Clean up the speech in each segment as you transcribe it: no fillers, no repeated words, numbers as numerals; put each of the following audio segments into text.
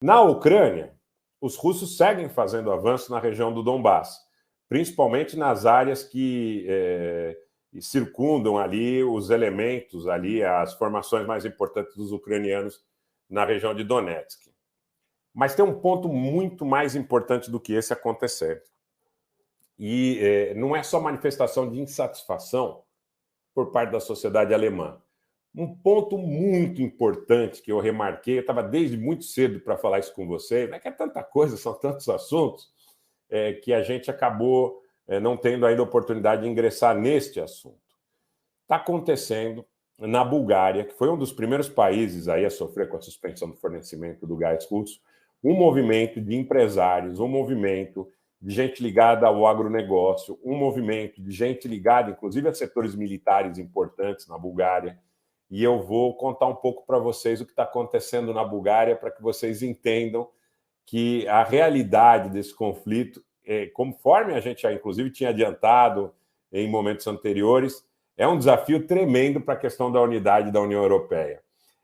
Na Ucrânia, os russos seguem fazendo avanço na região do Donbass, principalmente nas áreas que circundam ali os elementos, ali as formações mais importantes dos ucranianos na região de Donetsk. Mas tem um ponto muito mais importante do que esse acontecendo. E não é só manifestação de insatisfação por parte da sociedade alemã. Um ponto muito importante que eu remarquei, eu estava desde muito cedo para falar isso com vocês, é que é tanta coisa, são tantos assuntos, que a gente acabou não tendo ainda oportunidade de ingressar neste assunto. Está acontecendo na Bulgária, que foi um dos primeiros países aí a sofrer com a suspensão do fornecimento do gás russo, um movimento de empresários, um movimento de gente ligada ao agronegócio, um movimento de gente ligada, inclusive, a setores militares importantes na Bulgária. E eu vou contar um pouco para vocês o que está acontecendo na Bulgária, para que vocês entendam que a realidade desse conflito, conforme a gente já, inclusive, tinha adiantado em momentos anteriores, é um desafio tremendo para a questão da unidade da União Europeia.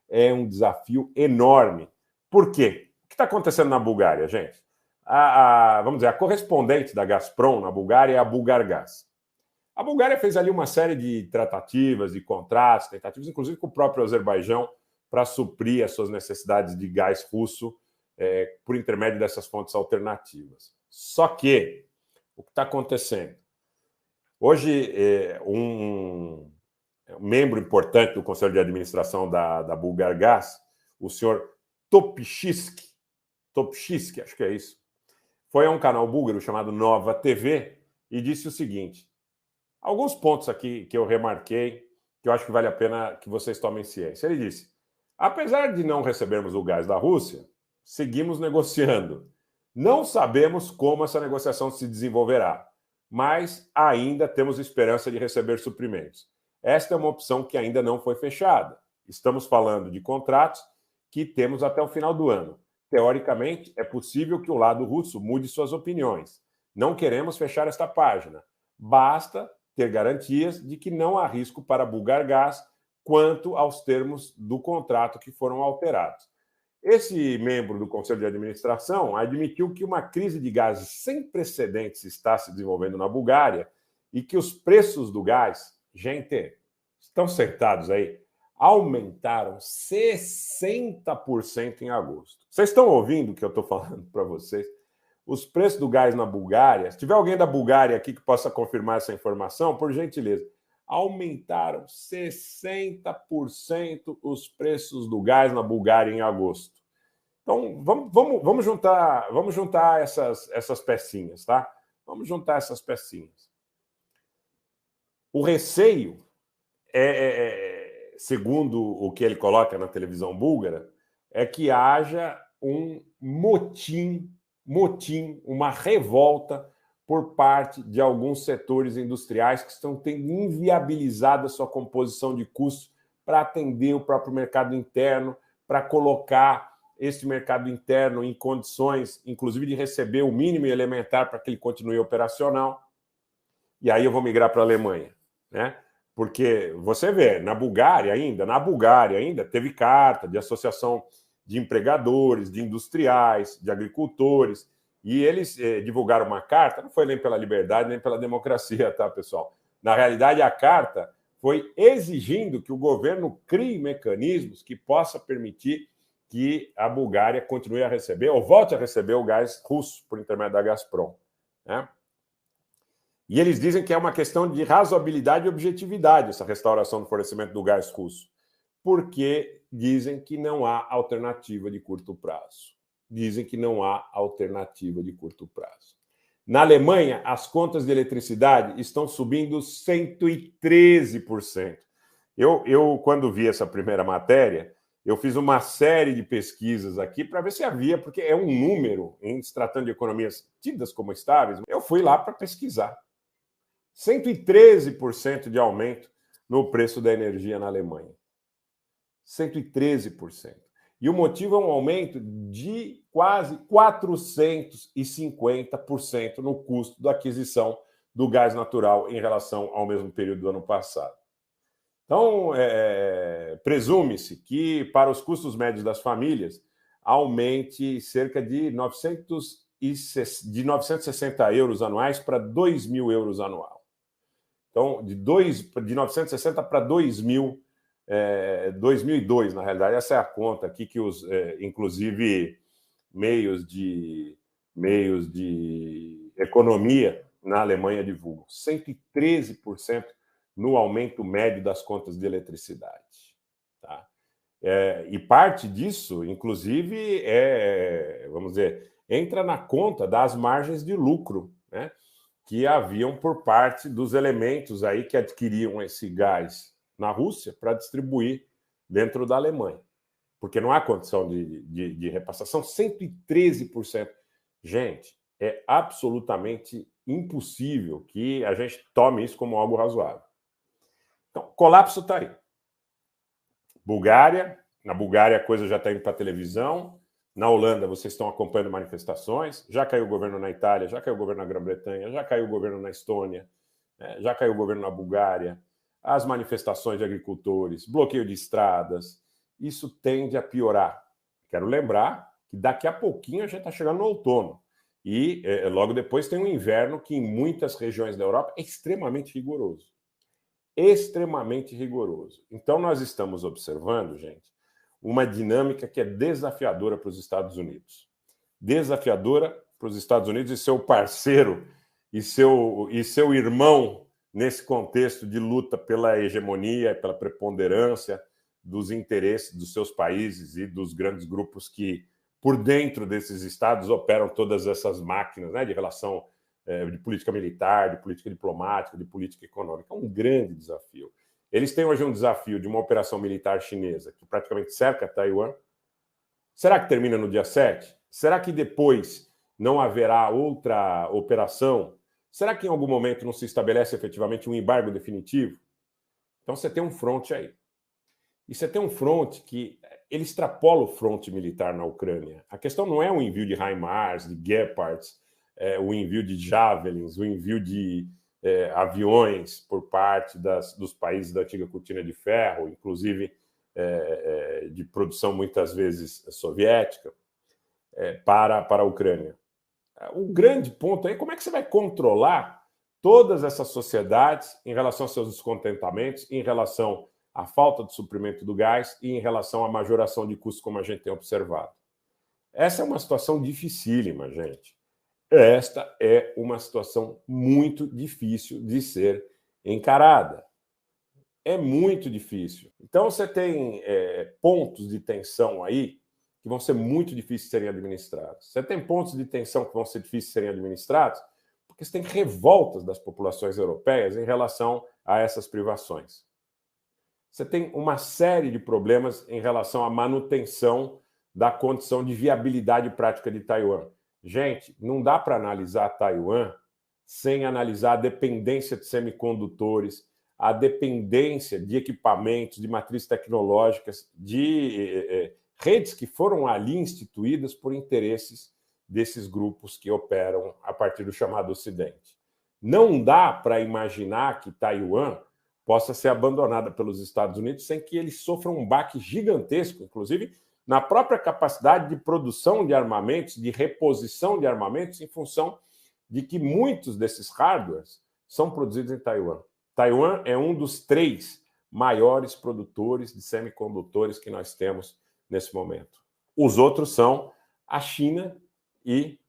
É um desafio enorme. Por quê? O que está acontecendo na Bulgária, gente? Vamos dizer, a correspondente da Gazprom na Bulgária é a Bulgargaz. A Bulgária fez ali uma série de tratativas, de contratos, tentativas, inclusive com o próprio Azerbaijão, para suprir as suas necessidades de gás russo por intermédio dessas fontes alternativas. Só que o que está acontecendo? Hoje, um membro importante do Conselho de Administração da Bulgargaz, o senhor Topchitsky, acho que é isso, foi a um canal búlgaro chamado Nova TV e disse o seguinte: alguns pontos aqui que eu remarquei, que eu acho que vale a pena que vocês tomem ciência. Ele disse: apesar de não recebermos o gás da Rússia, seguimos negociando. Não sabemos como essa negociação se desenvolverá, mas ainda temos esperança de receber suprimentos. Esta é uma opção que ainda não foi fechada. Estamos falando de contratos que temos até o final do ano. Teoricamente, é possível que o lado russo mude suas opiniões. Não queremos fechar esta página. Basta ter garantias de que não há risco para a Bulgargaz quanto aos termos do contrato que foram alterados. Esse membro do Conselho de Administração admitiu que uma crise de gás sem precedentes está se desenvolvendo na Bulgária e que os preços do gás, gente, estão sentados aí, aumentaram 60% em agosto. Vocês estão ouvindo o que eu estou falando para vocês? Os preços do gás na Bulgária, se tiver alguém da Bulgária aqui que possa confirmar essa informação, por gentileza, aumentaram 60% os preços do gás na Bulgária em agosto. Então, vamos juntar essas pecinhas, tá? Vamos juntar essas pecinhas. O receio segundo o que ele coloca na televisão búlgara, é que haja um motim, uma revolta por parte de alguns setores industriais que estão tendo inviabilizado a sua composição de custos para atender o próprio mercado interno, para colocar esse mercado interno em condições, inclusive, de receber o mínimo elementar para que ele continue operacional. E aí eu vou migrar para a Alemanha, né? Porque você vê, na Bulgária ainda, teve carta de associação de empregadores, de industriais, de agricultores, e eles divulgaram uma carta, não foi nem pela liberdade, nem pela democracia, tá, pessoal? Na realidade, a carta foi exigindo que o governo crie mecanismos que possa permitir que a Bulgária continue a receber, ou volte a receber o gás russo por intermédio da Gazprom, né? E eles dizem que é uma questão de razoabilidade e objetividade essa restauração do fornecimento do gás russo, porque dizem que não há alternativa de curto prazo. Na Alemanha, as contas de eletricidade estão subindo 113%. Eu quando vi essa primeira matéria, eu fiz uma série de pesquisas aqui para ver se havia, porque é um número, em se tratando de economias tidas como estáveis, eu fui lá para pesquisar. 113% de aumento no preço da energia na Alemanha. 113%. E o motivo é um aumento de quase 450% no custo da aquisição do gás natural em relação ao mesmo período do ano passado. Então, presume-se que, para os custos médios das famílias, aumente cerca de 960 euros anuais para 2.000 euros anual. Então, de 960 para 2.000, 2002, na realidade, essa é a conta aqui que inclusive, meios de economia na Alemanha divulgam. 113% no aumento médio das contas de eletricidade. Tá? E parte disso, inclusive, vamos dizer, entra na conta das margens de lucro, né, que haviam por parte dos elementos aí que adquiriam esse gás na Rússia para distribuir dentro da Alemanha. Porque não há condição de repassação. 113%. Gente, é absolutamente impossível que a gente tome isso como algo razoável. Então, colapso está aí. Na Bulgária a coisa já está indo para a televisão. Na Holanda vocês estão acompanhando manifestações. Já caiu o governo na Itália, já caiu o governo na Grã-Bretanha, já caiu o governo na Estônia, já caiu o governo na Bulgária. As manifestações de agricultores, bloqueio de estradas, isso tende a piorar. Quero lembrar que daqui a pouquinho a gente está chegando no outono. E logo depois tem um inverno que em muitas regiões da Europa é extremamente rigoroso. Extremamente rigoroso. Então nós estamos observando, gente, uma dinâmica que é desafiadora para os Estados Unidos. Desafiadora para os Estados Unidos e seu parceiro e seu irmão nesse contexto de luta pela hegemonia, pela preponderância dos interesses dos seus países e dos grandes grupos que, por dentro desses estados, operam todas essas máquinas, né, de relação de política militar, de política diplomática, de política econômica. É um grande desafio. Eles têm hoje um desafio de uma operação militar chinesa que praticamente cerca Taiwan. Será que termina no dia 7? Será que depois não haverá outra operação? Será que em algum momento não se estabelece efetivamente um embargo definitivo? Então você tem um fronte aí. E você tem um fronte que ele extrapola o fronte militar na Ucrânia. A questão não é o envio de HIMARS, de Gepards, o envio de Javelins, o envio de aviões por parte dos países da antiga cortina de ferro, inclusive de produção muitas vezes soviética, para a Ucrânia. O grande ponto é como é que você vai controlar todas essas sociedades em relação aos seus descontentamentos, em relação à falta de suprimento do gás e em relação à majoração de custos, como a gente tem observado. Essa é uma situação dificílima, gente. Esta é uma situação muito difícil de ser encarada. É muito difícil. Então, você tem pontos de tensão aí que vão ser muito difíceis de serem administrados. Você tem pontos de tensão que vão ser difíceis de serem administrados porque você tem revoltas das populações europeias em relação a essas privações. Você tem uma série de problemas em relação à manutenção da condição de viabilidade prática de Taiwan. Gente, não dá para analisar Taiwan sem analisar a dependência de semicondutores, a dependência de equipamentos, de matrizes tecnológicas, de redes que foram ali instituídas por interesses desses grupos que operam a partir do chamado Ocidente. Não dá para imaginar que Taiwan possa ser abandonada pelos Estados Unidos sem que eles sofram um baque gigantesco, inclusive na própria capacidade de produção de armamentos, de reposição de armamentos, em função de que muitos desses hardwares são produzidos em Taiwan. Taiwan é um dos 3 maiores produtores de semicondutores que nós temos nesse momento. Os outros são a China e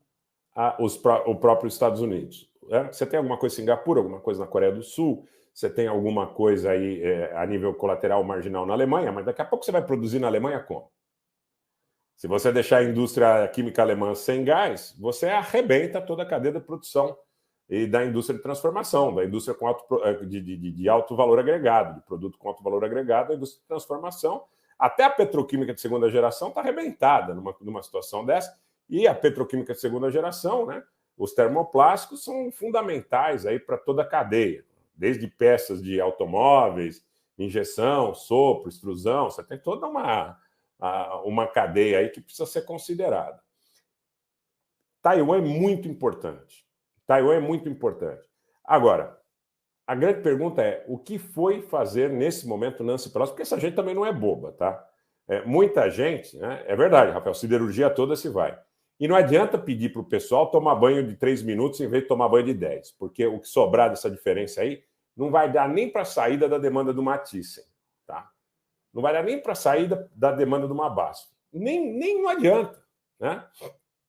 o próprio Estados Unidos. Você tem alguma coisa em Singapura, alguma coisa na Coreia do Sul, você tem alguma coisa aí a nível colateral marginal na Alemanha, mas daqui a pouco você vai produzir na Alemanha como? Se você deixar a indústria química alemã sem gás, você arrebenta toda a cadeia de produção e da indústria de transformação, da indústria de alto valor agregado, de produto com alto valor agregado, a indústria de transformação. Até a petroquímica de segunda geração está arrebentada numa situação dessa. E a petroquímica de segunda geração, né, os termoplásticos são fundamentais aí para toda a cadeia, desde peças de automóveis, injeção, sopro, extrusão, você tem toda uma cadeia aí que precisa ser considerada. Taiwan é muito importante. Taiwan é muito importante. Agora, a grande pergunta é o que foi fazer nesse momento Nancy Pelosi, porque essa gente também não é boba, tá? muita gente, né? É verdade, Rafael, siderurgia toda se vai. E não adianta pedir para o pessoal tomar banho de 3 minutos em vez de tomar banho de 10, porque o que sobrar dessa diferença aí não vai dar nem para a saída da demanda de uma Thyssen, tá? Não vai dar nem para a saída da demanda de uma BASF. Nem não adianta, né?